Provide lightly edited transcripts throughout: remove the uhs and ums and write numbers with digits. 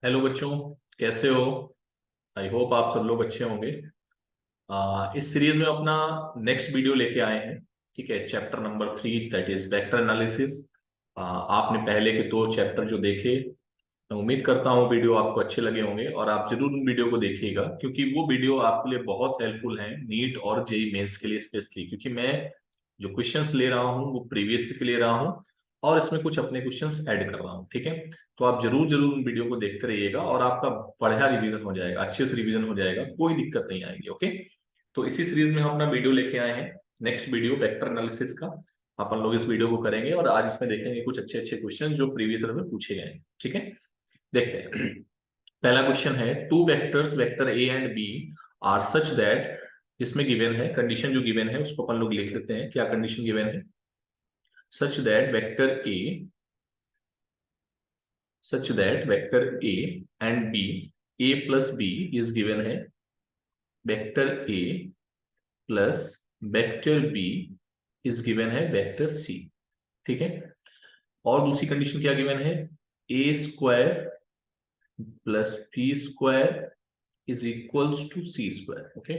Hello बच्चों, कैसे हो? आई होप आप सब लोग अच्छे होंगे। इस सीरीज में अपना नेक्स्ट वीडियो लेके आए हैं। ठीक है, chapter number 3 that is vector analysis. आपने पहले के 2 चैप्टर जो देखे, मैं उम्मीद करता हूँ वीडियो आपको अच्छे लगे होंगे और आप जरूर उन वीडियो को देखिएगा, क्योंकि वो वीडियो आपके लिए बहुत हेल्पफुल है नीट और जेई मेंस के लिए स्पेशली, क्योंकि मैं जो क्वेश्चंस ले रहा हूँ वो प्रीवियस के ले रहा हूँ और इसमें कुछ अपने क्वेश्चंस ऐड कर रहा हूँ। ठीक है, तो आप जरूर जरूर उन वीडियो को देखते रहिएगा और आपका बढ़िया रिवीजन हो जाएगा, अच्छे से रिवीजन हो जाएगा, कोई दिक्कत नहीं आएगी। ओके, तो इसी सीरीज में हम अपना वीडियो लेके आए हैं, नेक्स्ट वीडियो वेक्टर एनालिसिस का। अपन लोग इस वीडियो को करेंगे और आज इसमें देखेंगे कुछ अच्छे अच्छे क्वेश्चन जो प्रीवियस में पूछे गए हैं। ठीक है, देखते हैं। पहला क्वेश्चन है, two vectors vector A and B are such that, इसमें गिवन है कंडीशन, जो गिवन है उसको अपन लोग लिख लेते हैं। क्या कंडीशन गिवन है? Such that vector A, such that vector A and B, A plus B is given है vector A plus vector B is given है वेक्टर सी। ठीक है, और दूसरी कंडीशन क्या गिवन है? A square plus B square is equals to C square. Okay,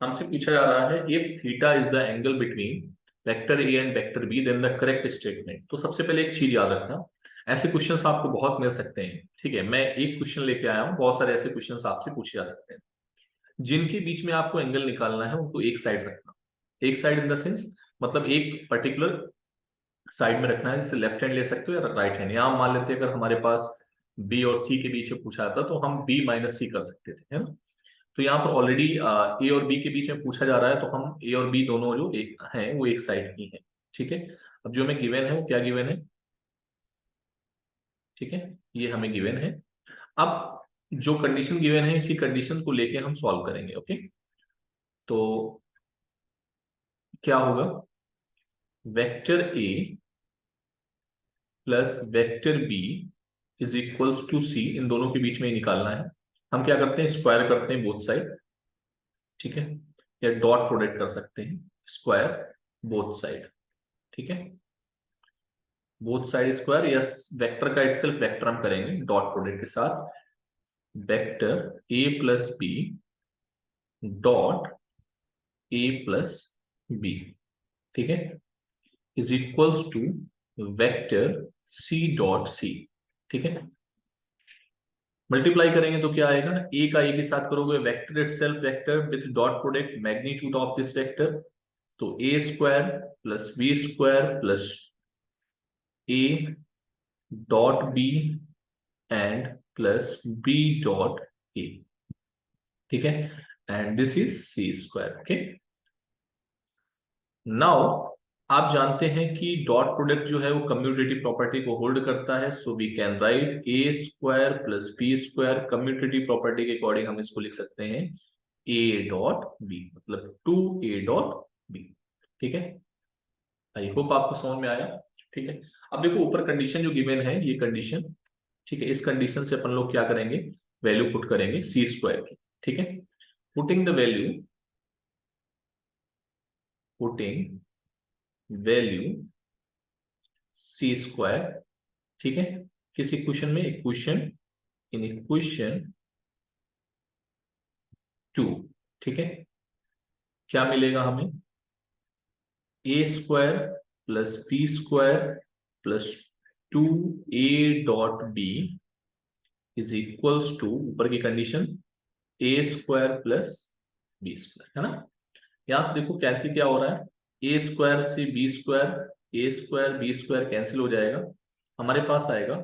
हमसे पूछा जा रहा है if theta is the angle between vector A and vector B then the correct statement. तो सबसे पहले एक चीज याद रखना, ऐसे क्वेश्चंस आपको बहुत मिल सकते हैं। ठीक है, मैं एक क्वेश्चन लेके आया हूँ, बहुत सारे ऐसे क्वेश्चंस आपसे पूछे जा सकते हैं। जिनके बीच में आपको एंगल निकालना है उनको एक साइड रखना। एक साइड इन द सेंस, मतलब एक पर्टिकुलर साइड में रखना है, जैसे लेफ्ट हैंड ले सकते हो या राइट हैंड। यहाँ मान लेते हैं अगर हमारे पास बी और सी के बीच में पूछा था तो हम बी माइनस सी कर सकते थे, है ना। तो यहाँ पर ऑलरेडी ए और बी के बीच में पूछा जा रहा है, तो हम ए और बी दोनों जो एक हैं वो एक साइड की हैं। ठीक है, अब जो हमें गिवन है वो क्या गिवन है? ठीक है, ये हमें गिवन है। अब जो कंडीशन गिवन है इसी कंडीशन को लेके हम सॉल्व करेंगे। ओके, तो क्या होगा? Vector A plus vector B is equals to C, इन दोनों के बीच में ही निकालना है। हम क्या करते हैं, स्क्वायर करते हैं बोथ साइड। ठीक है, या डॉट प्रोडक्ट कर सकते हैं, स्क्वायर बोथ साइड। ठीक है, both side square, yes vector का इटसेल्फ वेक्टर हम करेंगे डॉट प्रोडक्ट के साथ। Vector A plus B dot A plus B, ठीक है, is equals to vector C dot C. ठीक है, मल्टीप्लाई करेंगे तो क्या आएगा? ए का ए के साथ करोगे vector itself vector with dot product magnitude of this vector, तो ए square plus B square plus A dot B and plus B dot A. ठीक है, and this is C square. Okay, now आप जानते हैं कि डॉट प्रोडक्ट जो है वो कम्यूटेटिव प्रॉपर्टी को होल्ड करता है, so we can write A square plus B square, commutative property के अकॉर्डिंग हम इसको लिख सकते हैं ए डॉट बी, मतलब टू ए डॉट बी। ठीक है, आई होप आपको समझ में आया। ठीक है, अब देखो ऊपर कंडीशन जो गिवन है ये कंडीशन, ठीक है, इस कंडीशन से अपन लोग क्या करेंगे, वैल्यू पुट करेंगे सी स्क्वायर की। ठीक है, putting the value, putting value C square. ठीक है, किस इक्वेशन में? Equation, in equation 2। ठीक है, क्या मिलेगा हमें? A square plus B square plus two A dot B is equals to, ऊपर की condition, A square plus B square, है ना। यहां से देखो कैंसिल क्या हो रहा है, ए स्क्वायर से B square, A square B square cancel हो जाएगा, हमारे पास आएगा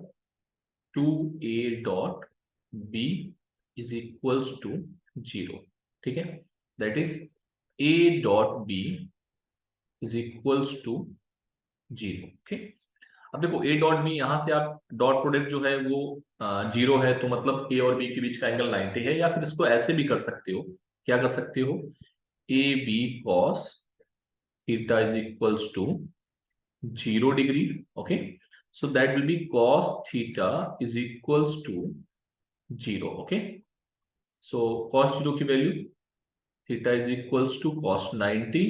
two A dot B is equals to zero. ठीक है, that is A dot B is equals to zero. Okay, अब देखो ए डॉट बी, यहां से आप डॉट प्रोडक्ट जो है वो जीरो है, तो मतलब ए और बी के बीच का एंगल 90 है, या फिर इसको ऐसे भी कर सकते हो, क्या कर सकते हो, A B cos theta is equals to 0 degree. Okay, so that will be cos theta is equals to 0. Okay, so cos 0 की value, theta is equals to cos 90,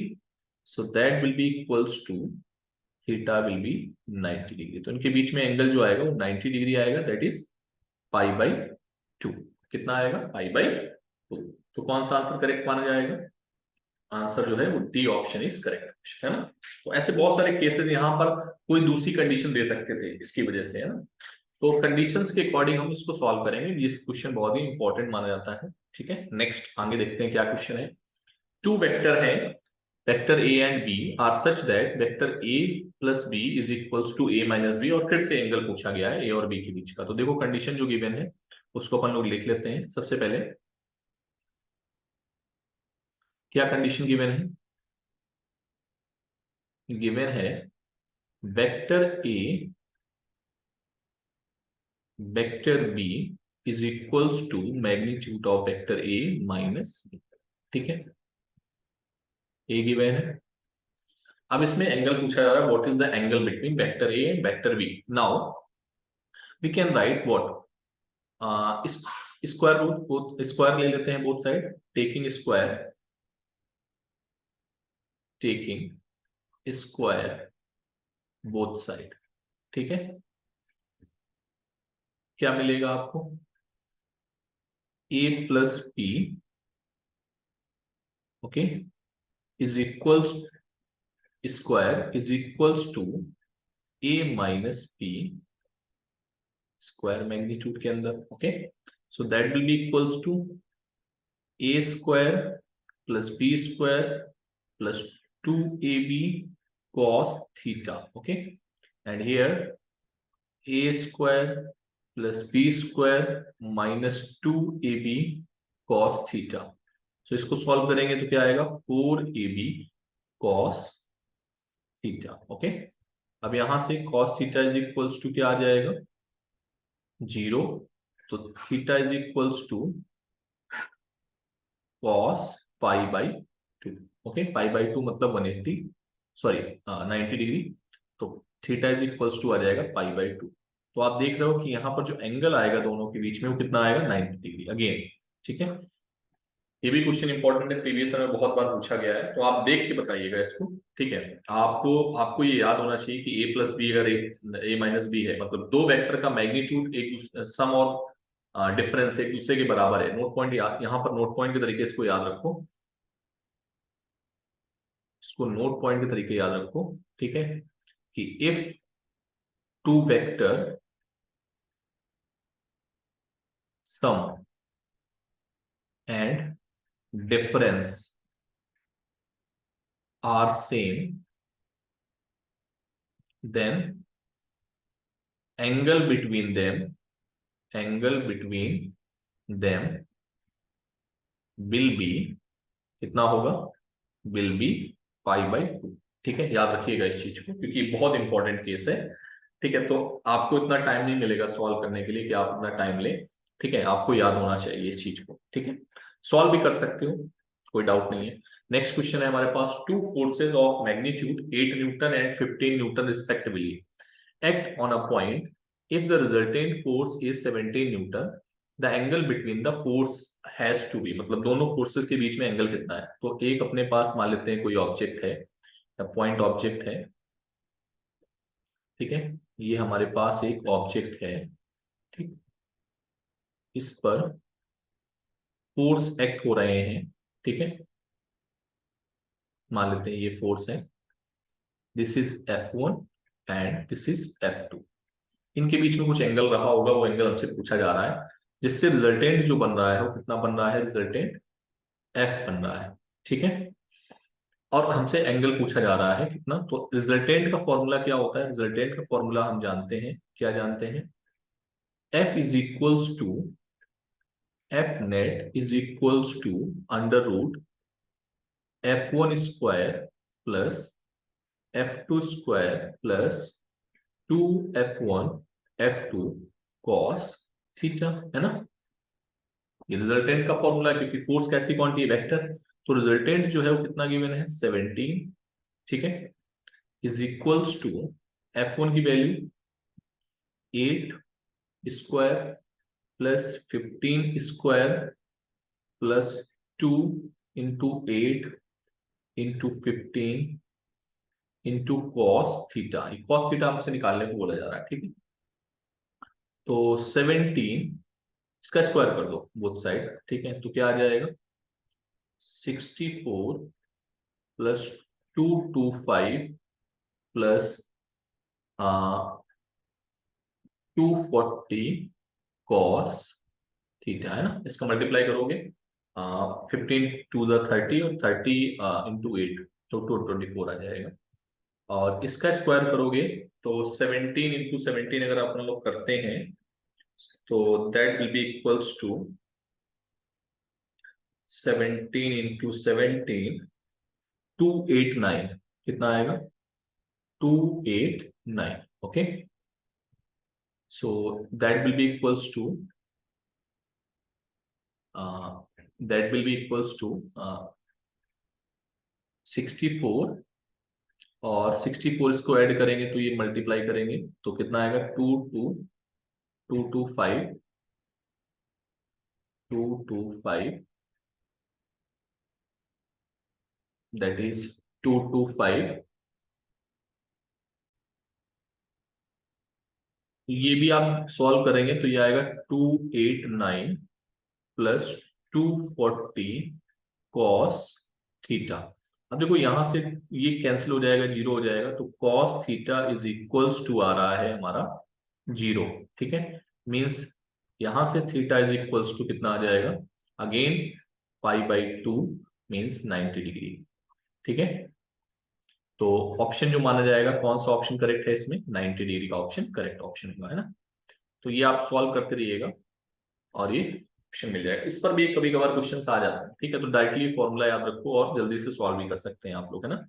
so that will be equals to theta will be 90 degree. तो इनके बीच में angle जो आएगा वो 90 degree आएगा, that is pi by 2, कितना आएगा π/2। तो कौन सा आंसर करेक्ट माना जाएगा? आंसर जो है वो डी ऑप्शन इज करेक्ट, है ना। तो ऐसे बहुत सारे केसेस यहाँ पर कोई दूसरी कंडीशन दे सकते थे इसकी वजह से, है ना। तो कंडीशंस के अकॉर्डिंग हम इसको सॉल्व करेंगे। ये क्वेश्चन बहुत ही इंपॉर्टेंट माना जाता है, ठीक है। नेक्स्ट आगे देखते हैं क्या क्वेश्चन है। टू वेक्टर है, vector A and B are such that vector A plus B is equals to A minus B, और फिर से एंगल पूछा गया है ए और बी के बीच का। तो देखो कंडीशन जो गिवन है उसको अपन लोग लिख लेते हैं। सबसे पहले क्या कंडीशन गिवन है? गिवन है vector A vector B is equals to magnitude of vector A minus B, ठीक है। ए गिवन है। अब इसमें एंगल पूछा जा रहा है, what is the angle between vector A and vector B. Now we can write what, square root, both square ले लेते हैं both side, taking square both side, ठीक है। क्या मिलेगा आपको? A plus B, okay, is equals square is equals to A minus B square magnitude के अंदर, okay. So that will be equals to A square plus B square plus 2ab cos theta, okay, and here a square plus b square minus 2ab cos theta। so इसको solve करेंगे तो क्या आएगा? 4ab cos theta, okay. अब यहां से cos theta is equals to क्या आ जाएगा? 0। तो theta is equals to cos π/2, okay. π/2 मतलब 180, सॉरी 90 डिग्री। तो थीटा इज इक्वल्स टू आ जाएगा π/2। तो आप देख रहे हो कि यहाँ पर जो एंगल आएगा दोनों के बीच में वो कितना आएगा? 90 डिग्री अगेन, ठीक है। ये भी क्वेश्चन इंपॉर्टेंट है, प्रीवियस में बहुत बार पूछा गया है, तो आप देख के बताइएगा इसको, ठीक है। आपको आपको ये याद होना चाहिए कि ए प्लस बी अगर ए माइनस बी है, मतलब दो वेक्टर का मैग्नीट्यूड एक सम और डिफरेंस एक दूसरे के बराबर है। नोट पॉइंट यहाँ पर नोट पॉइंट के तरीके इसको याद रखो, इसको नोट पॉइंट के तरीके याद रखो, ठीक है। कि if two vector sum and difference are same, then angle between them will be कितना होगा? will be π/2, ठीक है। याद रखिएगा इस चीज को, क्योंकि बहुत इंपॉर्टेंट केस है, ठीक है। तो आपको इतना टाइम नहीं मिलेगा सॉल्व करने के लिए कि आप इतना टाइम ले, ठीक है। आपको याद होना चाहिए इस चीज को, ठीक है। सॉल्व भी कर सकते हो, कोई डाउट नहीं है। नेक्स्ट क्वेश्चन है हमारे पास, two forces of magnitude 8 newton and 15 newton respectively act on a point if the resultant force is 17 newton, the angle between the force has to be, मतलब दोनों फोर्सेस के बीच में एंगल कितना है। तो एक अपने पास मान लेते हैं कोई ऑब्जेक्ट है, पॉइंट ऑब्जेक्ट है, ठीक है। ये हमारे पास एक ऑब्जेक्ट है, ठीक। इस पर फोर्स एक्ट हो रहे हैं, ठीक है। मान लेते हैं ये फोर्स है, this is F1 and this is F2। इनके बीच में कुछ एंगल रहा होगा, वो एंगल हमसे पूछा जा रहा है, जिससे रिजल्टेंट जो बन रहा है वो कितना बन रहा है? रिजल्टेंट F बन रहा है, ठीक है। और हमसे एंगल पूछा जा रहा है कितना। तो रिजल्टेंट का फॉर्मूला क्या होता है? रिजल्टेंट का फॉर्मूला हम जानते हैं, क्या जानते हैं? F is equals to F net is equals to under root F1 square plus F2 square plus 2F1 F2 cos theta, है ना। ये रिजल्टेंट का फॉर्मूला, क्योंकि फोर्स कैसी क्वांटिटी है? वेक्टर। तो रिजल्टेंट जो है वो कितना गिवन है? 17, ठीक है, इज इक्वल्स टू F1 की value 8 square plus 15 square plus 2 into 8 into 15 into cos theta. Cos theta हमसे निकालने को बोला जा रहा है, ठीक है। तो 17 इसका स्क्वायर कर दो बोथ साइड, ठीक है, तो क्या आ जाएगा 64 प्लस 225 प्लस 240 कॉस थीटा, है ना। इसका मल्टीप्लाई करोगे 15 टू द 30 और 30 इंटू 8, तो 224 आ जाएगा। और इसका स्क्वायर करोगे तो 17 इंटू 17 अगर अपन लोग करते हैं तो that will be equals to 17 into 17 289, कितना आएगा 289, okay. So that will be equals to that will be equals to 64, और 64 इसको ऐड करेंगे तो ये मल्टीप्लाई करेंगे तो कितना आएगा 225 दैट इज 225। ये भी आप सॉल्व करेंगे तो ये आएगा 289 प्लस 240 कॉस थीटा। अब देखो यहां से ये कैंसिल हो जाएगा, जीरो हो जाएगा, तो cos theta is equals to आ रहा है हमारा जीरो, ठीक है। मींस यहां से थीटा इज इक्वल्स टू कितना आ जाएगा, अगेन पाई/2 मींस 90 डिग्री, ठीक है। तो ऑप्शन जो माना जाएगा, कौन सा ऑप्शन करेक्ट है इसमें, 90 डिग्री का ऑप्शन करेक्ट ऑप्शन होगा, है ना। तो ये आप सॉल्व करते रहिएगा और ये ऑप्शन मिल जाएगा। इस पर भी कभी कभार क्वेश्चन आ जाते हैं, ठीक है, तो डायरेक्टली फॉर्मूला याद रखो और जल्दी से सॉल्व भी कर सकते हैं आप लोग, है ना।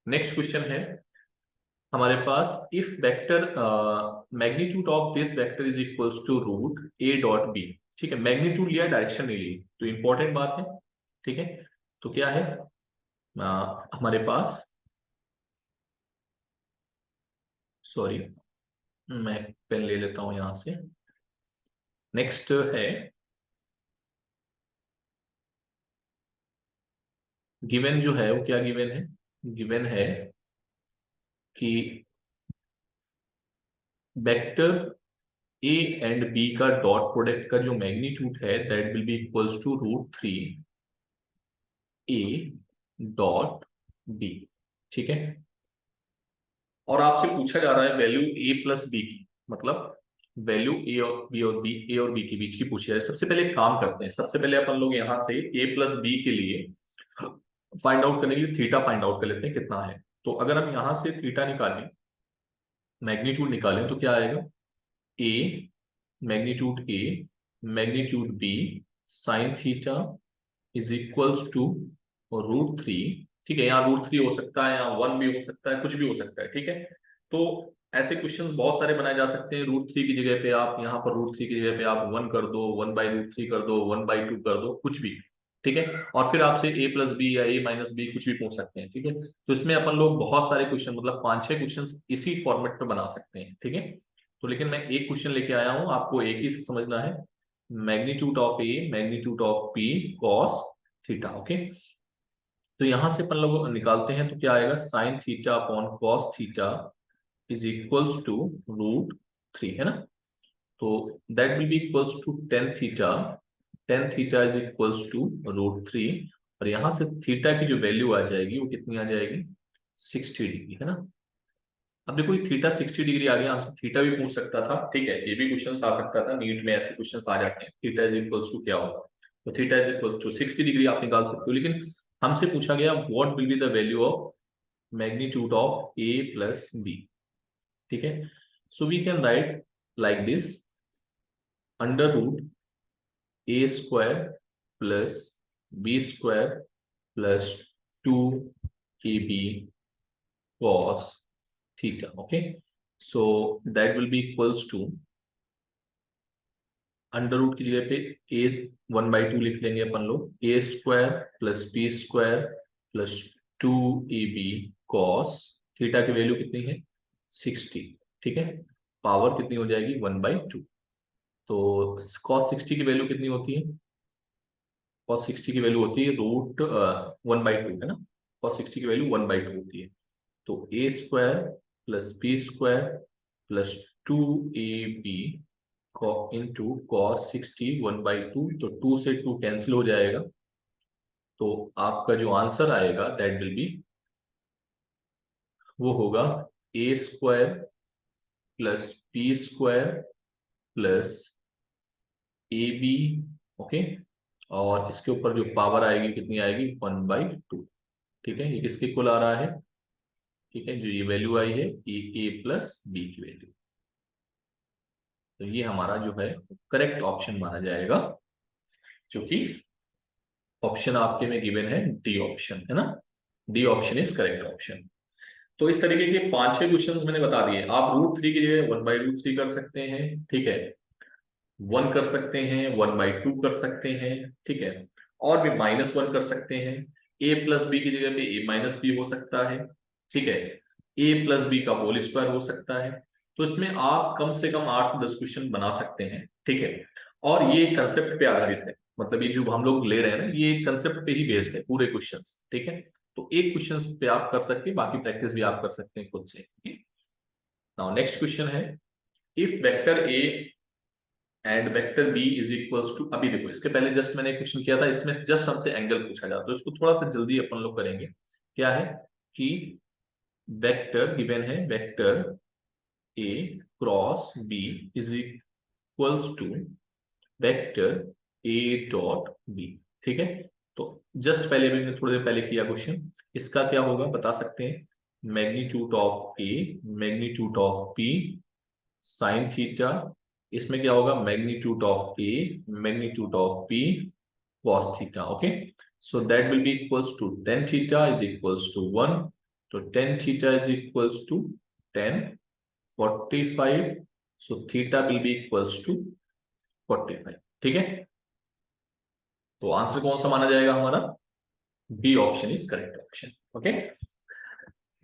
नेक्स्ट क्वेश्चन है हमारे पास, if vector magnitude of this vector is equals to root a dot B, ठीक है, मैग्नीट्यूड लिया डायरेक्शन नहीं ली, तो इंपॉर्टेंट बात है, ठीक है। तो क्या है हमारे पास, सॉरी मैं पेन ले लेता हूं यहां से। नेक्स्ट है गिवन जो है वो क्या गिवन है, गिवन है कि वेक्टर ए एंड बी का डॉट प्रोडक्ट का जो मैग्नीट्यूड है that will be equals to root 3 A dot B, ठीक है। और आपसे पूछा जा रहा है वैल्यू ए प्लस बी की, मतलब वैल्यू ए और बी के बीच की पूछी है। सबसे पहले एक काम करते हैं, सबसे पहले अपन लोग यहाँ से ए प्लस बी के लिए फाइंड आउट करने के लिए थीटा फाइंड आउट कर लेते हैं कितना है। तो अगर हम यहाँ से थीटा निकालें, मैग्नीट्यूड निकालें, तो क्या आएगा a magnitude b sine theta is equals to root 3, ठीक है। यहाँ रूट 3 हो सकता है, यहाँ 1 भी हो सकता है, कुछ भी हो सकता है, ठीक है। तो ऐसे क्वेश्चंस बहुत सारे बनाए जा सकते हैं। रूट 3 की जगह पे आप यहाँ पर रूट 3 की जगह पे आप 1 कर दो, 1/√3 कर दो, 1/2 कर दो, कुछ भी, ठीक है। और फिर आपसे ए प्लस बी या ए माइनस बी कुछ भी पूछ सकते हैं, ठीक है। तो इसमें अपन लोग बहुत सारे क्वेश्चन, मतलब 5-6 क्वेश्चन इसी फॉर्मेट पे बना सकते हैं, ठीक है। तो लेकिन मैं एक क्वेश्चन लेके आया हूं, आपको एक ही से समझना है, magnitude of A magnitude of B cos theta, okay. तो यहां से अपन लोग निकालते हैं तो क्या आएगा, sine theta upon cos theta is equals to root 3, है ना। तो that will be equals to tan theta is equals to root 3, और यहां से थीटा की जो वैल्यू आ जाएगी वो कितनी आ जाएगी 60 डिग्री, है ना। अब देखो ये थीटा 60 डिग्री आ गया, हमसे थीटा भी पूछ सकता था, ठीक है, ये भी क्वेश्चन आ सकता था, नीट में ऐसे क्वेश्चन आ जाते हैं, थीटा इज इक्वल्स टू क्या होगा, तो theta is equals to 60 degree आप निकाल सकते हो। लेकिन हमसे पूछा गया what will be the value of magnitude of A plus B, ठीक है। So we can write like this, under root A square plus B square plus 2ab cos theta, okay, so that will be equals to under root की जगह पे a 1/2 लिख लेंगे अपन लोग, a square plus B square plus 2ab cos theta की value कितनी है 60, ठीक है। पावर कितनी हो जाएगी 1/2, तो cos 60 की वैल्यू कितनी होती है, cos 60 की वैल्यू होती है रूट 1/2, है ना। cos 60 की वैल्यू 1/2 होती है, तो ए square plus B square plus 2ab into cos 60 1/2, तो 2 से 2 कैंसिल हो जाएगा, तो आपका जो आंसर आएगा दैट विल बी, वो होगा a square plus p square plus a b. Okay, और इसके ऊपर जो पावर आएगी कितनी आएगी, 1/2। ठीक है, ये किसके इक्वल आ रहा है, ठीक है, जो ये वैल्यू आई है ए प्लस बी की वैल्यू। तो ये हमारा जो है करेक्ट ऑप्शन माना जाएगा, जो कि ऑप्शन आपके में गिवन है डी ऑप्शन, है ना, D option is correct option. तो इस तरीके के 5-6 क्वेश्चन मैंने बता दिए। आप √3 की जगह 1/√3 कर सकते हैं, ठीक है, 1 कर सकते हैं, 1/2 कर सकते हैं, ठीक है, और भी -1 कर सकते हैं। a प्लस बी की जगह पे a माइनस बी हो सकता है, ठीक है, a प्लस बी का होल स्क्वायर हो सकता है। तो इसमें आप कम से कम 8 से 10 क्वेश्चन बना सकते हैं, ठीक है, और ये कंसेप्ट पे आधारित है, मतलब ये जो हम लोग ले रहे हैं ना, ये कंसेप्ट पे ही बेस्ड है पूरे क्वेश्चंस, ठीक है। तो एक क्वेश्चन पे आप कर सकते हैं, बाकी प्रैक्टिस भी आप कर सकते हैं खुद से। नाउ नेक्स्ट क्वेश्चन है, if vector A and vector B is equals to, अभी देखो इसके पहले जस्ट मैंने क्वेश्चन किया था, इसमें जस्ट हमसे एंगल पूछा जाता है, तो इसको थोड़ा सा जल्दी अपन लोग करेंगे। क्या है कि वेक्टर गिवन है, vector a cross b is equals to vector a dot B, ठीक है। तो जस्ट पहले भी मैंने थोड़ी देर पहले किया क्वेश्चन, इसका क्या होगा बता सकते हैं, magnitude of A magnitude of b sine theta, इसमें क्या होगा, magnitude of A magnitude of b cos theta, okay, so that will be equals to tan theta is equals to 1, so tan theta is equals to tan 45, so theta will be equals to 45, ठीक है। तो answer कौन सा माना जाएगा हमारा, b option is correct option. Okay,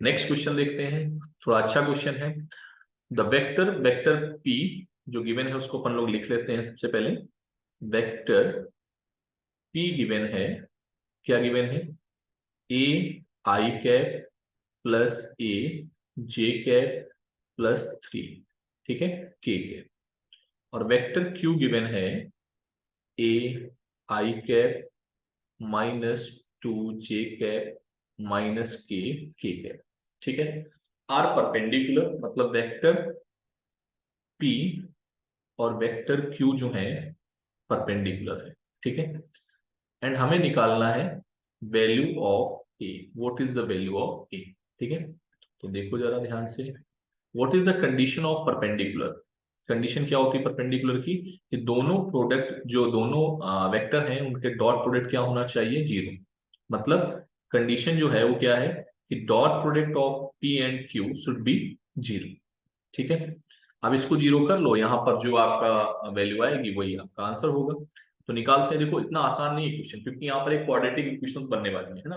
next question देखते हैं, थोड़ा अच्छा क्वेश्चन है। द वेक्टर वेक्टर पी जो गिवन है उसको अपन लोग लिख लेते हैं सबसे पहले। वेक्टर पी गिवन है, क्या गिवन है, ए i cap plus a j cap plus 3, ठीक है, के कैप, और वेक्टर क्यू गिवन है ए i cap -2 j cap minus k cap, ठीक है। आर परपेंडिकुलर, मतलब वेक्टर पी और वेक्टर क्यू जो है परपेंडिकुलर है, ठीक है। एंड हमें निकालना है value of a, what is the value of a, ठीक है। तो देखो जरा ध्यान से, what is the condition of perpendicular, condition क्या होती है परपेंडिकुलर की, कि दोनों प्रोडक्ट जो दोनों वेक्टर हैं उनके डॉट प्रोडक्ट क्या होना चाहिए, 0, मतलब कंडीशन जो है वो क्या है कि dot product of P and Q should be 0, ठीक है। अब इसको 0 कर लो, यहाँ पर जो आपका वैल्यू आएगी वही आपका आंसर होगा। तो निकालते हैं, देखो इतना आसान नहीं है क्वेश्चन, क्योंकि यहाँ पर एक क्वाड्रेटिक इक्वेशन बनने वाली है ना,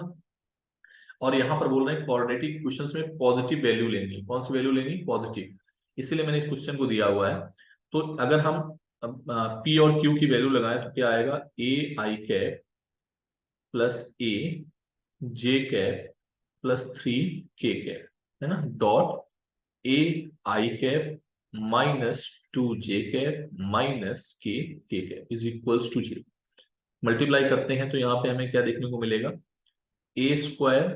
और यहाँ पर बोल रहे हैं क्वाड्रेटिक इक्वेशंस में पॉजिटिव वैल्यू लेनी है, कौन सी वैल्यू लेनी है, पॉजिटिव, इसीलिए मैंने इस क्वेश्चन को दिया हुआ है। तो अगर हम पी और क्यू की वैल्यू लगाएं तो क्या आएगा, a i cap plus a j cap plus 3 k cap, है ना, dot a i cap -2 j cap minus k cap is equals to 0। Multiply करते हैं तो यहाँ पे हमें क्या देखने को मिलेगा, ए स्क्वायर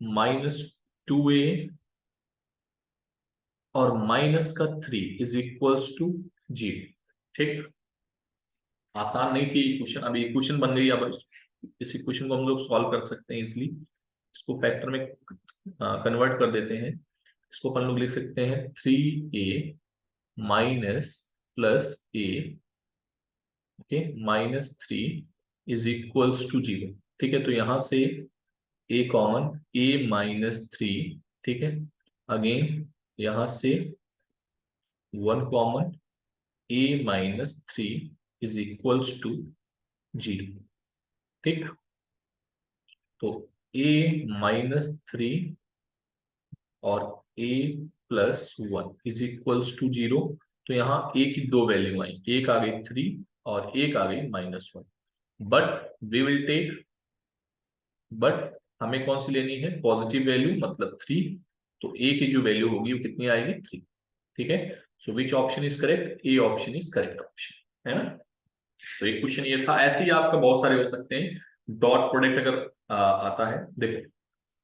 -2a और माइनस का 3 इज इक्वल्स टू 0, ठीक। आसान नहीं थी क्वेश्चन, अभी क्वेश्चन बन गई, अब इस क्वेश्चन को हम लोग सॉल्व कर सकते हैं इजिली। इसको फैक्टर में कन्वर्ट कर देते हैं, इसको अपन लोग लिख सकते हैं 3a minus plus a, okay, -3 is equals to 0, ठीक है। तो यहां से ए कॉमन, a -3, ठीक है, अगेन यहां से 1 common, a-3 is equals to 0, ठीक। तो a-3 और a+1 इज इक्वल्स टू 0, तो यहाँ a की दो वैल्यू आई, एक आ गई 3 और एक आ गई -1, but we will take, but हमें कौन सी लेनी है, पॉजिटिव वैल्यू, मतलब 3, तो a की जो वैल्यू होगी वो कितनी आएगी, 3, ठीक है। So which option is correct? A option is correct option, है ना। तो एक क्वेश्चन ये था। ऐसे ही आपका बहुत सारे हो सकते हैं। डॉट प्रोडक्ट अगर आता है, देखो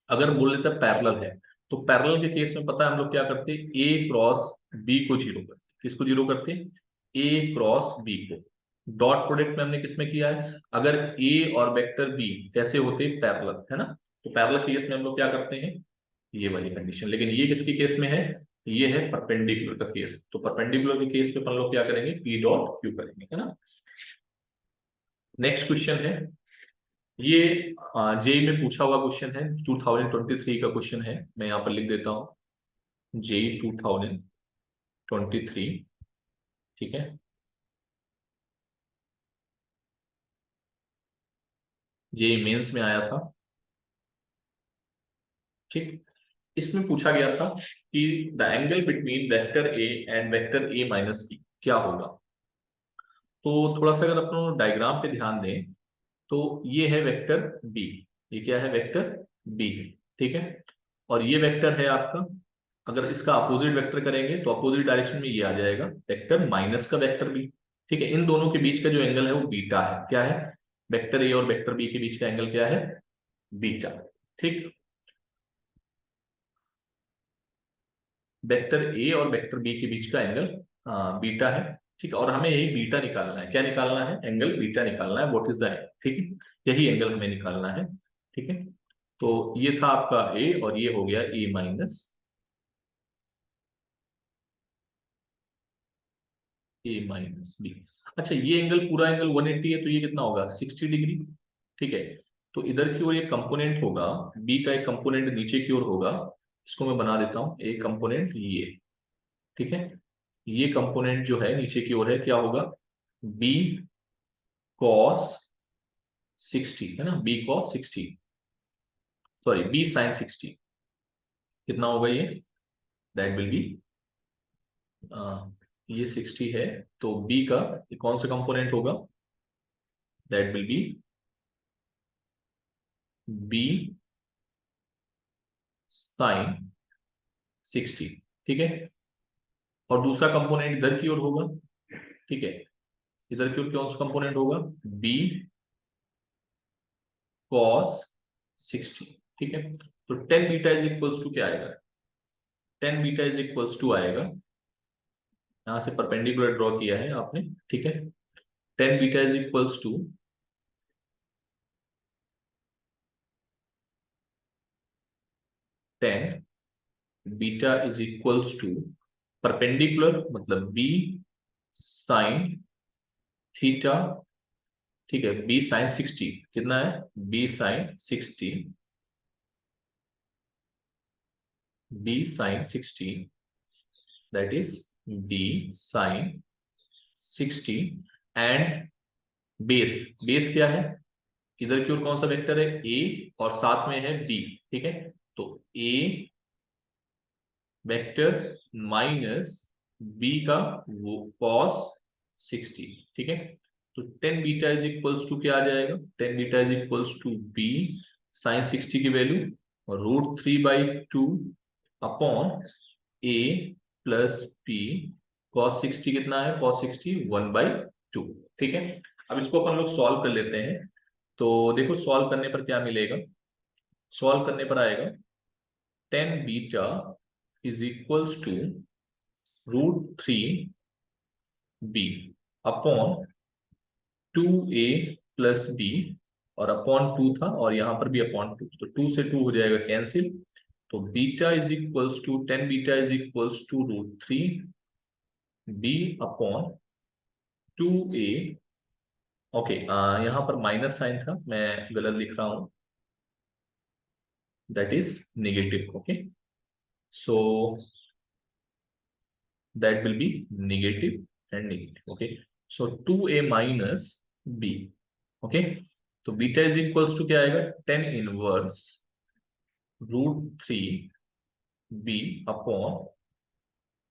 अगर बोल लेते हैं पैरेलल है, तो पैरेलल के केस में पता है हम लोग क्या करते हैं, ए क्रॉस बी को जीरो करते हैं। किसको जीरो करते हैं? ए क्रॉस बी को। डॉट प्रोडक्ट में हमने किसमें किया है? अगर ए और वेक्टर बी कैसे होते हैं? पैरेलल, है ना। तो पैरेलल के केस में हम लोग क्या करते हैं? ये वाली कंडीशन। लेकिन ये किसके केस में है? ये है परपेंडिकुलर का केस। तो परपेंडिकुलर के केस में अपन लोग क्या करेंगे? पी डॉट क्यू करेंगे, है ना। नेक्स्ट क्वेश्चन है ये, जेई में पूछा हुआ क्वेश्चन है, 2023 का क्वेश्चन है। मैं यहाँ पर लिख देता हूँ, जेई 2023, ठीक है। जेई मेंस में आया था, ठीक। इसमें पूछा गया था कि the angle between vector A and vector A minus b क्या होगा। तो थोड़ा सा अगर अपन डायग्राम पे ध्यान दें, तो ये है वेक्टर बी। ये क्या है? वेक्टर बी, ठीक है। और ये वेक्टर है आपका, अगर इसका अपोजिट वेक्टर करेंगे तो अपोजिट डायरेक्शन में ये आ जाएगा वेक्टर माइनस का वेक्टर बी, ठीक है। इन दोनों के बीच का जो एंगल है वो बीटा है। क्या है? वेक्टर ए और वेक्टर बी के बीच का एंगल क्या है? बीटा, ठीक। वेक्टर ए और वेक्टर बी के बीच का एंगल बीटा है, ठीक है। और हमें यही बीटा निकालना है। क्या निकालना है? एंगल बीटा निकालना है। व्हाट इज द एंगल, ठीक है। यही एंगल हमें निकालना है, ठीक है। तो ये था आपका ए और ये हो गया ए माइनस, ए माइनस बी। अच्छा, ये एंगल पूरा एंगल 180 है, तो ये कितना होगा? 60 डिग्री, ठीक है। तो इधर की ओर एक कंपोनेंट होगा, बी का एक कंपोनेंट नीचे की ओर होगा। इसको मैं बना देता हूं, एक कंपोनेंट ये, ठीक है। ये कंपोनेंट जो है नीचे की ओर है, क्या होगा? बी कॉस 60, है ना। B cos 60, sorry b sine 60। कितना होगा ये? दैट विल बी, ये 60 है, तो बी का ये कौन सा कंपोनेंट होगा? That will be b sine 60, ठीक है। और दूसरा कंपोनेंट इधर की ओर होगा, ठीक है। इधर की ओर कौन सा कंपोनेंट होगा? बी कॉस 60, ठीक है। तो tan beta is equals to क्या आएगा? Tan beta is equals to आएगा, यहां से परपेंडिकुलर ड्रॉ किया है आपने, ठीक है। Tan beta is equals to 10 beta is equals to perpendicular मतलब बी साइन थीटा, ठीक है। बी साइन 60 कितना है? B sine 60, b sine 60, that is b sine 60। And base, base क्या है? इधर की ओर कौन सा वेक्टर है? ए, और साथ में है बी, ठीक है। तो ए वेक्टर माइनस बी का वो कॉस 60, ठीक है। तो tan beta is equals to क्या आ जाएगा? Tan beta is equals to b sine 60 की value √3/2 upon a plus b cos 60। कितना है कॉस 60? 1/2, ठीक है। अब इसको अपन लोग सॉल्व कर लेते हैं। तो देखो सॉल्व करने पर क्या मिलेगा। सॉल्व करने पर आएगा tan beta is equals to √3b upon 2a plus b, और अपॉन 2 था और यहां पर भी अपॉन 2, तो 2 से 2 हो जाएगा कैंसिल। तो beta is equals to, tan beta is equals to √3b upon 2a। Okay, यहाँ पर माइनस साइन था, मैं गलत लिख रहा हूं, that is negative, okay. So that will be negative and negative, okay. So 2a minus b, okay. तो beta is equals to क्या आएगा? 10 inverse √3b upon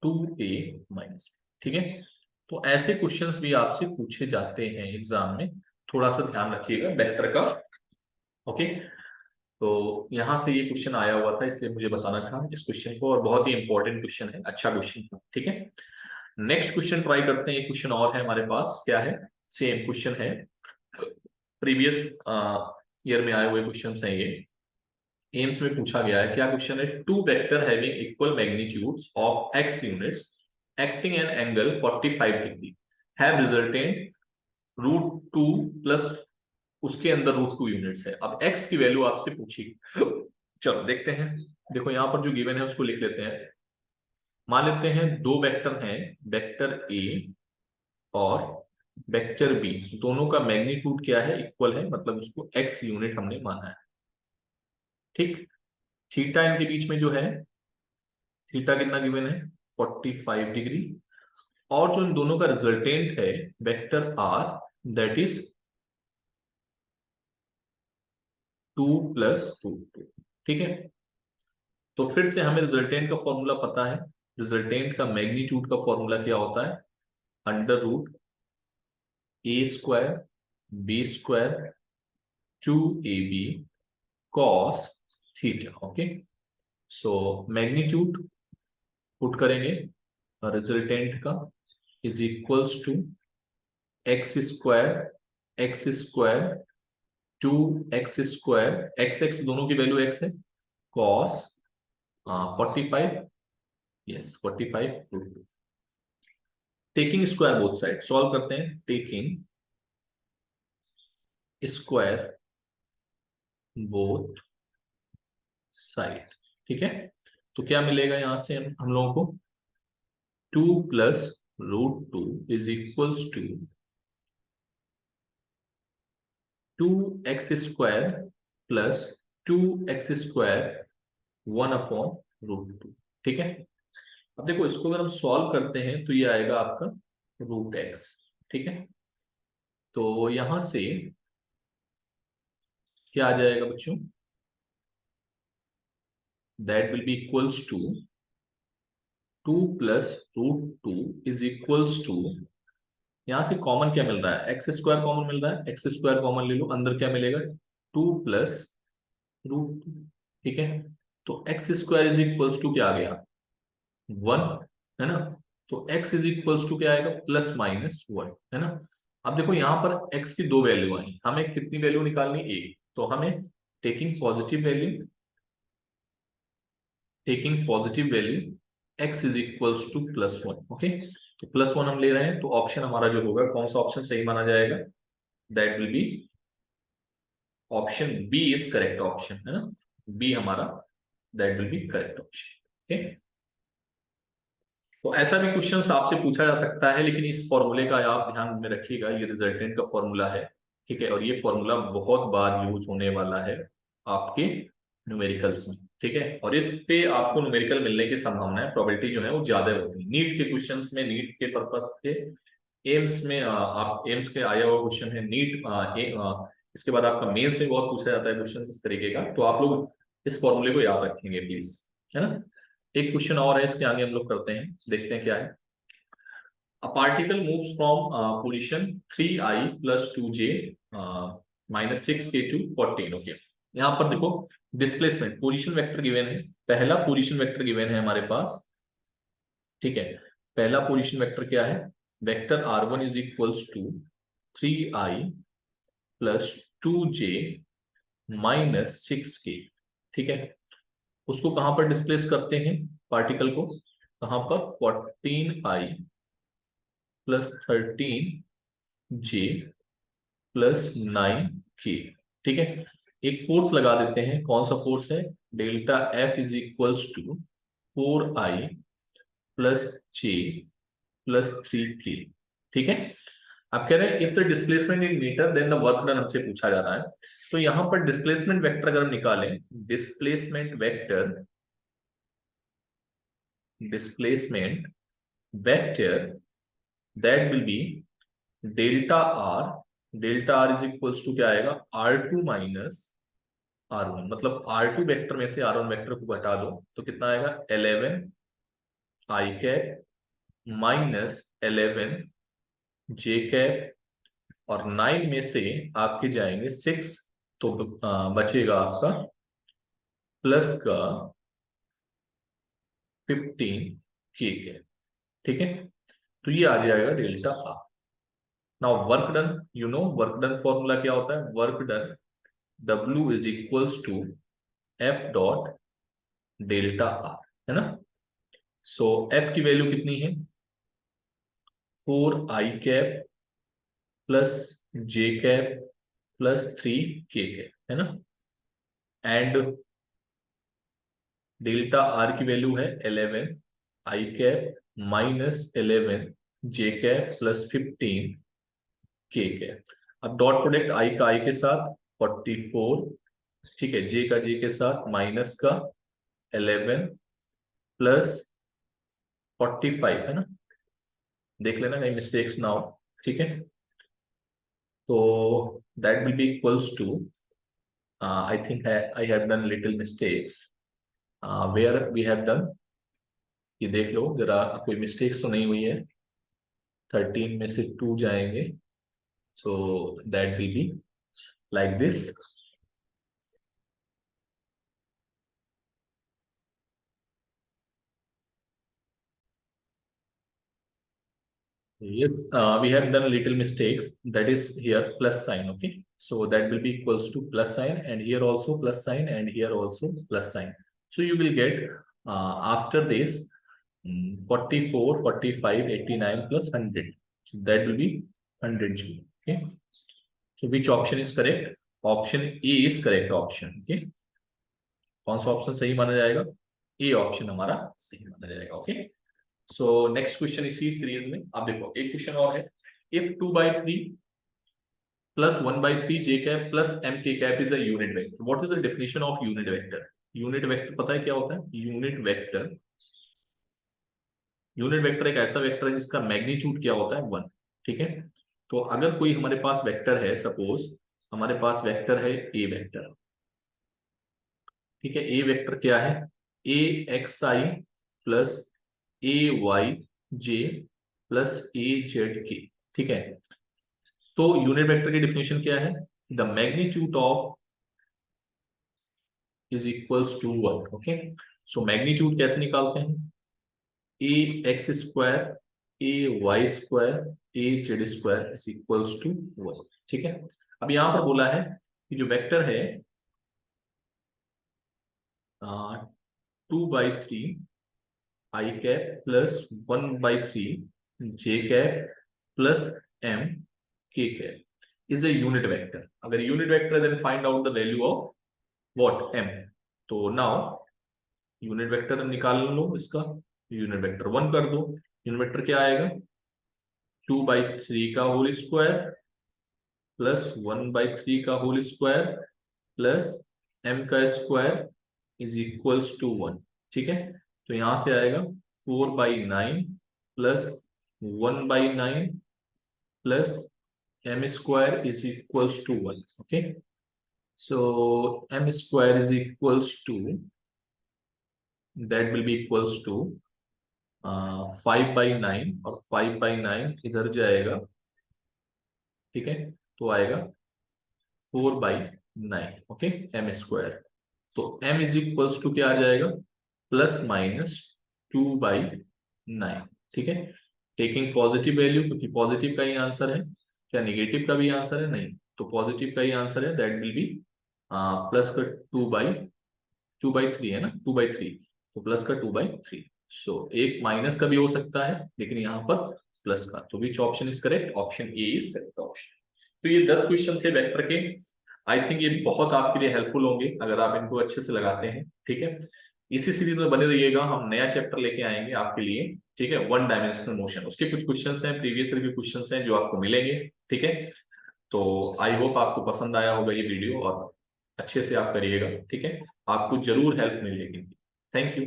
2a minus, ठीक है। तो ऐसे क्वेश्चंस भी आपसे पूछे जाते हैं एग्जाम में, थोड़ा सा ध्यान रखिएगा वेक्टर का, ओके। तो यहाँ से ये क्वेश्चन आया हुआ था, इसलिए मुझे बताना था इस क्वेश्चन को, और बहुत ही इंपॉर्टेंट क्वेश्चन है, अच्छा क्वेश्चन था, ठीक है। नेक्स्ट क्वेश्चन ट्राई करते हैं। एक क्वेश्चन और है हमारे पास, क्या है, सेम क्वेश्चन है, प्रीवियस ईयर में आए हुए क्वेश्चन है ये, एम्स में पूछा गया है। क्या क्वेश्चन है, two vector having equal magnitudes of x units acting an angle 45 degree have resultant root two plus उसके अंदर रूट टू यूनिट्स है। अब एक्स की वैल्यू आपसे पूछी, चलो देखते हैं। देखो यहां पर जो गिवन है उसको लिख लेते हैं। मान लेते हैं दो वेक्टर हैं, वेक्टर ए और वेक्टर बी, दोनों का मैग्नीट्यूड क्या है, इक्वल है, मतलब उसको एक्स यूनिट हमने माना है। ठीक, थीटा इनके बीच में जो है, थीटा कितना गिवन है, 45 डिग्री, और जो इन दोनों का रिजल्टेंट है vector R, that is 2 plus root two. ठीक है, तो फिर से हमें रिजल्टेंट का फॉर्मूला पता है। रिजल्टेंट का मैग्नीट्यूड का फॉर्मूला क्या होता है, अंडर रूट ए square B square 2ab cos theta. Okay, so magnitude put करेंगे रिजल्टेंट का is equals to x square 2x square, x दोनों की वैल्यू एक्स है, cos 45, yes 45, taking square both side, solve करते हैं, टेकिंग स्क्वायर बोथ साइड। ठीक है, तो क्या मिलेगा यहां से हम लोगों को, 2 plus root two is equals to 2x square plus 2x square 1/√2। ठीक है, अब देखो इसको अगर हम सॉल्व करते हैं तो ये आएगा आपका रूट एक्स। ठीक है, तो यहां से क्या आ जाएगा बच्चों, that will be equals to 2 plus root two is equals to, यहां से कॉमन क्या मिल रहा है, एक्स स्क्वायर कॉमन मिल रहा है, एक्स स्क्वायर कॉमन ले लो, अंदर क्या मिलेगा, 2 प्लस रूट टू। ठीक है, तो x square is equals to क्या आ गया, 1, है ना, तो x इज इक्वल्स टू क्या आएगा, +-1, है ना। अब देखो यहां पर x की दो वैल्यू आई, हमें कितनी वैल्यू निकालनी, एक, तो हमें taking positive value x is equals to +1। Okay, तो +1 हम ले रहे हैं, तो ऑप्शन हमारा जो होगा, कौन सा ऑप्शन सही माना जाएगा, that will be option b is correct option, है ना, बी हमारा that will be correct option. Okay, तो ऐसा भी क्वेश्चन आपसे पूछा जा सकता है, लेकिन इस फॉर्मूले का आप ध्यान में रखिएगा, ये रिजल्टेंट का फॉर्मूला है। ठीक है, और ये फॉर्मूला बहुत बार यूज होने वाला है आपके न्यूमेरिकल्स में। ठीक है, और इस पे आपको न्यूमेरिकल मिलने की संभावना है, प्रोबेबिलिटी जो है वो ज्यादा होती है। नीट के क्वेश्चंस में, नीट के पर्पस के, एम्स में आप एम्स के आया हुआ क्वेश्चन है, इसके बाद आपका मेंस में बहुत पूछा जाता है क्वेश्चन इस तरीके का, तो आप लोग इस फॉर्मूले को याद रखेंगे प्लीज, है ना। एक क्वेश्चन और है, इसके आगे हम लोग करते हैं, देखते हैं क्या है। A particle moves from position 3i + 2j -6k to 14। Okay, यहाँ पर देखो डिस्प्लेसमेंट पोजीशन वेक्टर गिवन है, पहला पोजीशन वेक्टर गिवन है हमारे पास। ठीक है, पहला पोजीशन वेक्टर क्या है, vector r1 is equals to 3i + 2j -6k। ठीक है, उसको कहां पर डिस्प्लेस करते हैं, पार्टिकल को, कहां पर, 14i + 13j + 9k। ठीक है, एक फोर्स लगा देते हैं, कौन सा फोर्स है, delta F is equals to 4i + j + 3k। ठीक है, आप कह रहे हैं if the displacement in meter then the work done, हमसे पूछा जा रहा है। तो यहां पर डिस्प्लेसमेंट वेक्टर अगर हम निकालें, displacement vector that will be delta R is equals to क्या आएगा, R2 - R1, मतलब R2 वेक्टर में से R1 वेक्टर को घटा दो तो कितना आएगा, 11i कैप -11j कैप, और 9 में से आपके जाएंगे 6, तो बचेगा आपका प्लस का 15k कैप। ठीक है, तो ये आ जाएगा delta R. Now work done, you know work done formula क्या होता है? Work done W is equals to F dot delta R, है ना। सो F की वैल्यू कितनी है? 4i cap plus j cap plus 3k cap, है ना। एंड डेल्टा आर की वैल्यू है 11i cap minus 11 j cap plus 15k cap. अब डॉट प्रोडक्ट आई का आई के साथ 44, ठीक है, जे का जे के साथ माइनस का 11 प्लस 45, है ना। देख लेना कहीं मिस्टेक्स ना हो, ठीक है। तो that will be equals to, I think I have done little mistakes, where we have done, ये देख लो जरा, कोई मिस्टेक्स तो नहीं हुई है। 13 में से 2 जाएंगे, सो that will be like this. Yes, we have done little mistakes. That is here plus sign. Okay, so that will be equals to plus sign, and here also plus sign, and here also plus sign. So you will get after this 44, 45, 89 plus 100. So that will be 100 G. Okay. So which option is correct? Option A is correct option. Okay. कौन सा option सही माना जाएगा? A option हमारा सही माना जाएगा। Okay. So next question इसी सीरीज में आप देखो, एक क्वेश्चन और है। If 2/3 plus 1/3 j cap plus m k cap is a unit vector, what is the definition of unit vector? Unit vector पता है क्या होता है? यूनिट वेक्टर एक ऐसा वेक्टर है जिसका मैग्नीट्यूड क्या होता है? 1। ठीक है। तो अगर कोई हमारे पास वेक्टर है, सपोज हमारे पास वेक्टर है ए वेक्टर, ठीक है। ए वेक्टर क्या है? ए एक्स आई प्लस ए वाई जे प्लस ए जेड के, ठीक है। तो यूनिट वेक्टर की डेफिनेशन क्या है? The magnitude of is equals to 1। Okay. So magnitude कैसे निकालते हैं? A x square a y square a z square is equals to 1, ठीक है। अब यहां पर बोला है कि जो वेक्टर है 2/3 i cap plus 1/3 j cap plus m k cap is a unit vector. अगर unit vector then find out the value of what? M. तो नाउ यूनिट वेक्टर निकाल लो इसका, यूनिट वेक्टर 1 कर दो। यूनिट वेक्टर क्या आएगा? 2/3 का होल स्क्वायर प्लस 1/3 का होल स्क्वायर प्लस एम का स्क्वायर इज इक्वल्स टू 1, ठीक है। तो यहां से आएगा 4/9 plus 1/9 plus m square is equals to 1। Okay. So m square is equals to, that will be equals to 5/9, और 5/9 इधर जाएगा, ठीक है। तो आएगा 4/9। ओके। एम स्क्वायर, तो m इज इक्वल्स टू क्या आ जाएगा? प्लस माइनस 2/9, ठीक है। टेकिंग पॉजिटिव वैल्यू, क्योंकि पॉजिटिव का ही आंसर है। क्या नेगेटिव का भी आंसर है? नहीं, तो पॉजिटिव का ही आंसर है। दैट विल बी प्लस का 2/3 है ना, 2/3, तो प्लस का 2/3। सो एक माइनस का भी हो सकता है, लेकिन यहाँ पर प्लस का। तो विच option is correct? Option A is correct option. तो ये 10 क्वेश्चन थे वेक्टर के। आई थिंक ये बहुत आपके लिए हेल्पफुल होंगे अगर आप इनको अच्छे से लगाते हैं, ठीक है। इसी सीरीज में बने रहिएगा, हम नया चैप्टर लेके आएंगे आपके लिए, ठीक है। 1 डायमेंशनल मोशन, उसके कुछ क्वेश्चंस हैं, प्रीवियस ईयर के क्वेश्चंस हैं जो आपको मिलेंगे, ठीक है। तो आई होप आपको पसंद आया होगा ये वीडियो, और अच्छे से आप करिएगा, ठीक है। आपको जरूर हेल्प मिलेगी। Thank you.